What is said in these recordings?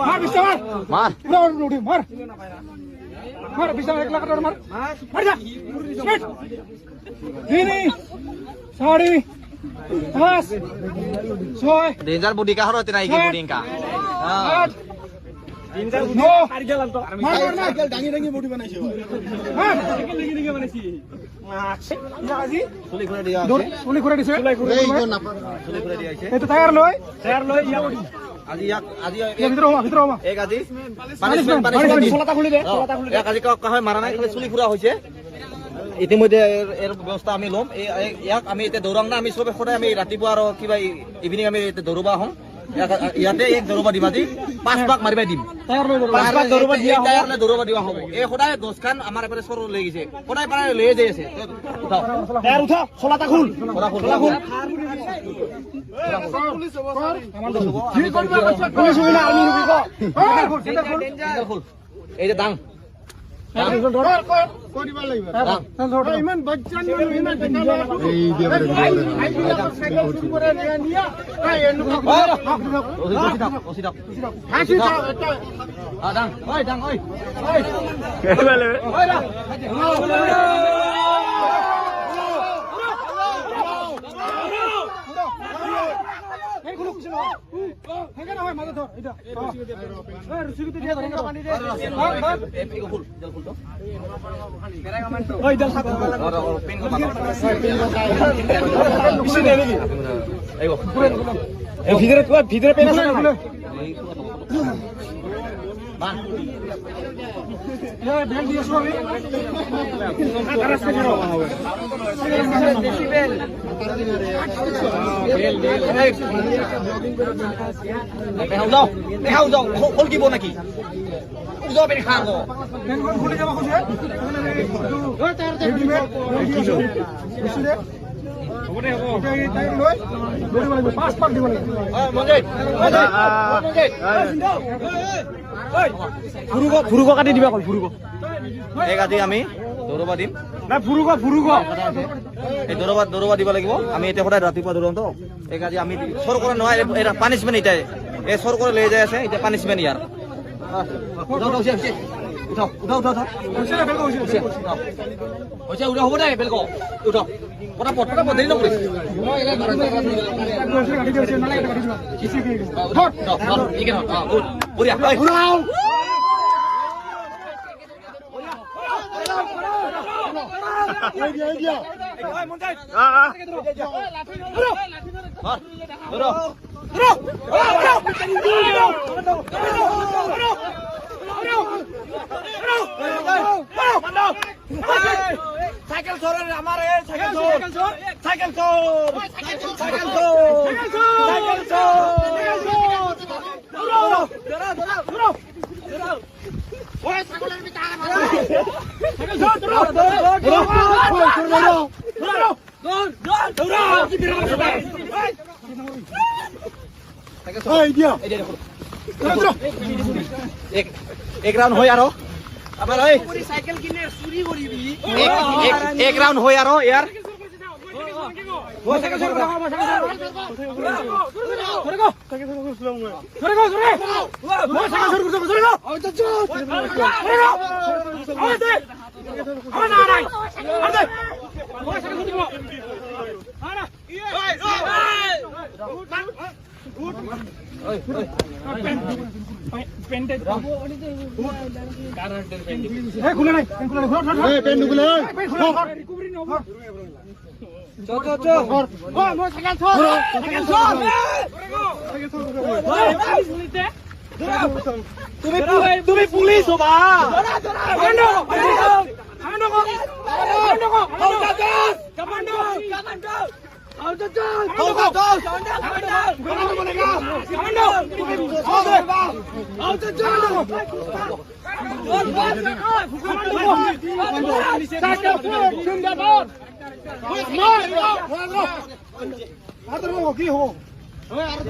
মার বিশটা মার মার উড়ি মার মার বিশটা 1 লাখ টাকা মার মার যা স্পিড 3 4 5 6 ডেঞ্জার বডি কা হরতে নাই কি বডি কা 8 9 আর গেলাম তো মার সাইকেল ডাঙি ডাঙি বডি বানাইছো হ্যাঁ সাইকেল ডাঙি ডাঙি বানাইছি আজি চুলি ঘুরে দিয়া আছে চুলি ঘুরে দিছে এই কোন না চুলি ঘুরে দিয়া আছে এই তো টায়ার লয় ইয়া বডি আজি ভিতর হমা এক আজি পানিশমেন্ট ছলাটা খুলি দে এক আজি কা হয় মারা নাই খালি চুলি ঘুরা হইছে ইতিমধ্যে এর ব্যবস্থা আমি লম ইয়াক আমি এতে দৌৰাং না আমি সবে সদায় আমি ৰাতিপুৱা আৰু কিবা ইভিনিং আমি এতে দৌৰবা হম ইয়াতে এক দৌৰবা দিবা দি 5 ভাগ মাৰিবা দিম 5 ভাগ দৌৰবা দিয়া টায়াৰ লে দৌৰবা দিবা হ'ব এই সদায় 10 খান আমাৰ এবাৰে সৰ লৈ গিছে সদায় পারে লৈ যাই আছে উঠাও টায়ার উঠাও ছলাটা খুল ছলা খুল পুলিশ পুলিশ হইনা আর্মি রুবি কো খুল এই যে দাং করিবা লাগবে ইমান বাচ্চা ইমান দেখা এই দিয়ে সাইকেল শুরু করে নিয়া কাই এনু ওসি দাও হাসি দাও দাং ওই দাং ওই বলে ওই দাং এই গুলো কিছু না হেঙ্গা না হয় মাথা ধর এটা এই রসিকতে দিয়ে ধরে পানি দে এই ফুল জল ফুল তো ওই জল সাথে পেন কো মাথা পিছে দে নাকি এই গো এই ভিতরে পেন আছে না বান এই বেল দিয়ে শুবি রাস্তা করো ডেসিবেল বেল দেখাও যাও খোল কি বো নাকি উজো বেন খাগো বেন কোন খুলে যাবা খুশি ওই তার দে খুশি দে ওরে হবো এই টাইম লই দড়ি বলে 5 পাক দিব লাগে মঞ্জিত ফুৰুগো কাটি দিবা কল ফুৰুগো এক আদি আমি দৌৰবা দিম না ফুৰুগো এই দৌৰবা দিব লাগিব আমি এতিয়া সদায় ৰাতিপুৱা দৌৰাম তো এক আদি আমি সৰ কৰা নহয় এটা পানিশমেন্ট এটাই এই সৰ কৰি লৈ যাই আছে এটা পানিশমেন্ট ইয়াৰ উঠাও উঠা হ'ব দে বেলকো উঠা পটাপট দেৰি নকৰিস সাইকেল চোর আমার সাইকেল চোর সাইকেল চোর সাইকেল চোর সাইকেল চোর ওই সাইকেলের ভিতরে সাইকেল চোর এক রাউন্ড হয় আরো আমার ওই পুরি সাইকেল কিনে চুরি করিবি এক রাউন্ড হয় আরো ইয়ার ও সাইকেল চুরি করো আমার সাইকেল চুরি করো ও সাইকেল চুরি করো ও তো চুর ও দে ও না নাই ও দে ও সাইকেল চুরি করো আরে ওই পেন্টে এই খুলে নাই এই পেন খুলে রিকভারি নো চো ও মোর সাইকেল চোর তুমি পুলিশ হবা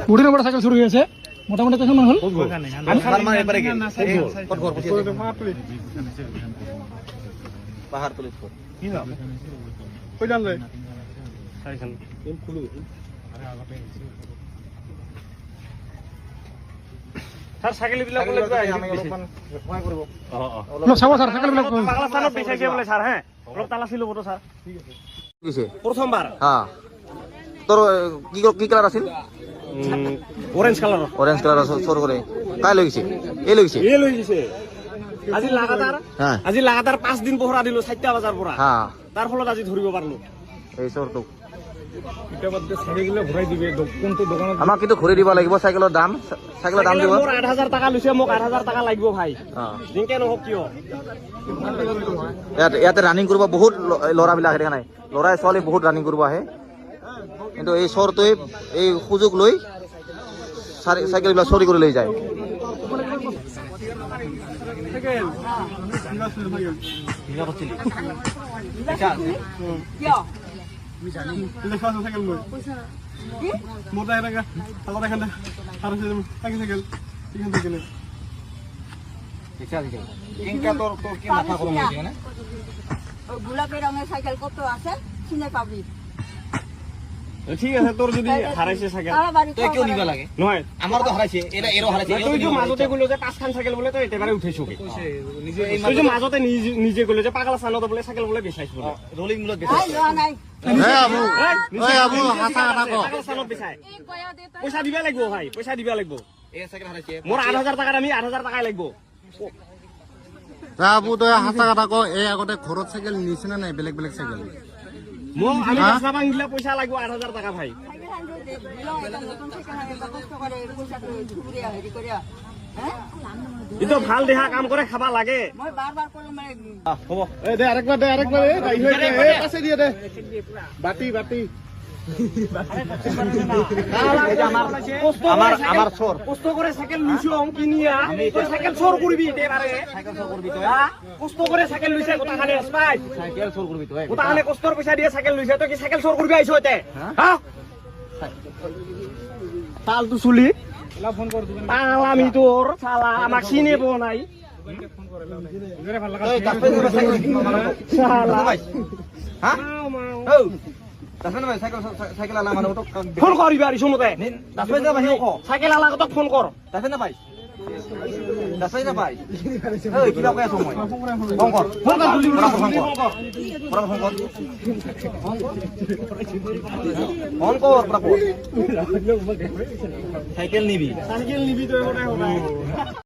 বুড়ি নম্বর সাইকেল শুরু হয়েছে মোটামুটি কখন হল পাহাড় পুলিশ স্যার সাইকেল বিলাক বলে আমি অলপমান সহায় কৰিব চাব স্যাৰ সাইকেল বিলাক পাগলাস্থানত বেচাইছে বলে স্যাৰ হ্যাঁ অলপ তালাচি ল'ব তো স্যাৰ কিছে প্ৰথমবাৰ হ্যাঁ তোৰ কি কালাৰ আছিল অৰেঞ্জ কালাৰৰ অৰেঞ্জ কালাৰ সৰ কৰে কাই লইছে এই লইছে এই লৈ গৈছে আজি হ্যাঁ লাগাতাৰ 5 দিন পহৰা দিলো 4টা বজাৰ পৰা হ্যাঁ তাৰ ফলত আজি ধৰিব পাৰিলো এই সৰটো এটা বাদে সাইকেল ঘূৰাই দিবে কোনটো দোকানত আমাক কিন্তু ঘুৰে দিব লাগিব সাইকেলেৰ দাম দিব মোৰ 8000 টাকা লৈছে মোক 8000 টাকা লাগিব ভাই হ্যাঁ জিংকে নহওক কিয় ইয়াতে রানিং করব বহুত লড়াবিলাক আহে দেখা নাই লড়াই ছোৱালী বহুত ৰানিং কৰব আহে কিন্তু এই চৰটোৱে এই সুযোগ লৈ সাইকেল বিলাক চুরি করে লৈ যায় গোলাপি রঙের সাইকেল কত আছে চিনে পাবি ঠিক আছে তোর যদি হারাইছে সাইকেল তই কিয় নিবা লাগে নহয় আমার তো হারাইছে এরো হারাইছে তুই যে মাজতে গ'লো যে 5খান সাইকেল বলে তই একেবাৰে উঠাইছো তুই যে মাজতে নিজে গ'লো যে পাগলা চানত বোলে সাইকেল বোলে বেচাইছ বোলে রোলিং মূলত আই লোৱা নাই আবু হাসা রাখো পাগলা চানত বেচাই এই কয়া দে তই পইচা দিবা লাগিব ভাই পইচা দিবা লাগিব এই সাইকেল হারাইছে মোৰ 8000 টাকাত আমি 8000 টাকাই লাগিব আবু তই হাসা কথা ক এই আগতে ঘৰত চাইকেল নিছে না নাই বেলেগ বেলেগ চাইকেল মোক আমি ৰাস্তা ভাঙিলে পইচা লাগিব 8000 টাকা ভাই সাইকেল আনি দে বিলং এটা নতুন সাইকেল আনি কষ্ট করে পয়সাটো ঘুরিয়া হেৰি কৰিয়া হ্যাঁ ইটো ভাল দেহা কাম কৰে খাবা লাগে মই বারবার কলো মানে হ'ব এই দে আরেকবার এই গাই হই দে এই পাশে দিয়ে দে বাটি আমার চোর কষ্ট করে সাইকেল লুইছো কিনিয়া তুই সাইকেল চোর করবি এবারে সাইকেল চোর করবি তুই কষ্ট করে সাইকেল লুইছে গোটাখানে স্পাই সাইকেল চোর করবি তুই গোটাখানে কষ্টর পয়সা দিয়ে সাইকেল লুইছে তুই কি সাইকেল চোর করবি আইছো এতে হ্যাঁ তাল তো চুলি ফোন কর দিবেন আমি তোর শালা আমাক চিনিব নাই এই কাছে শালা হ্যাঁ ও কাছে না সাইকেল সাইকেল আলা মানে তো ফোন করবি আর ইসমতে কাছে না ভাই ও সাইকেল আলা কত ফোন কর কাছে না ভাই কাছে না ভাই এই কিবা কই আছো মই ফোন কর ফোন কর তুলি ফোন কর সাইকেল নিবি সাইকেল নিবি তো ওটাই হবে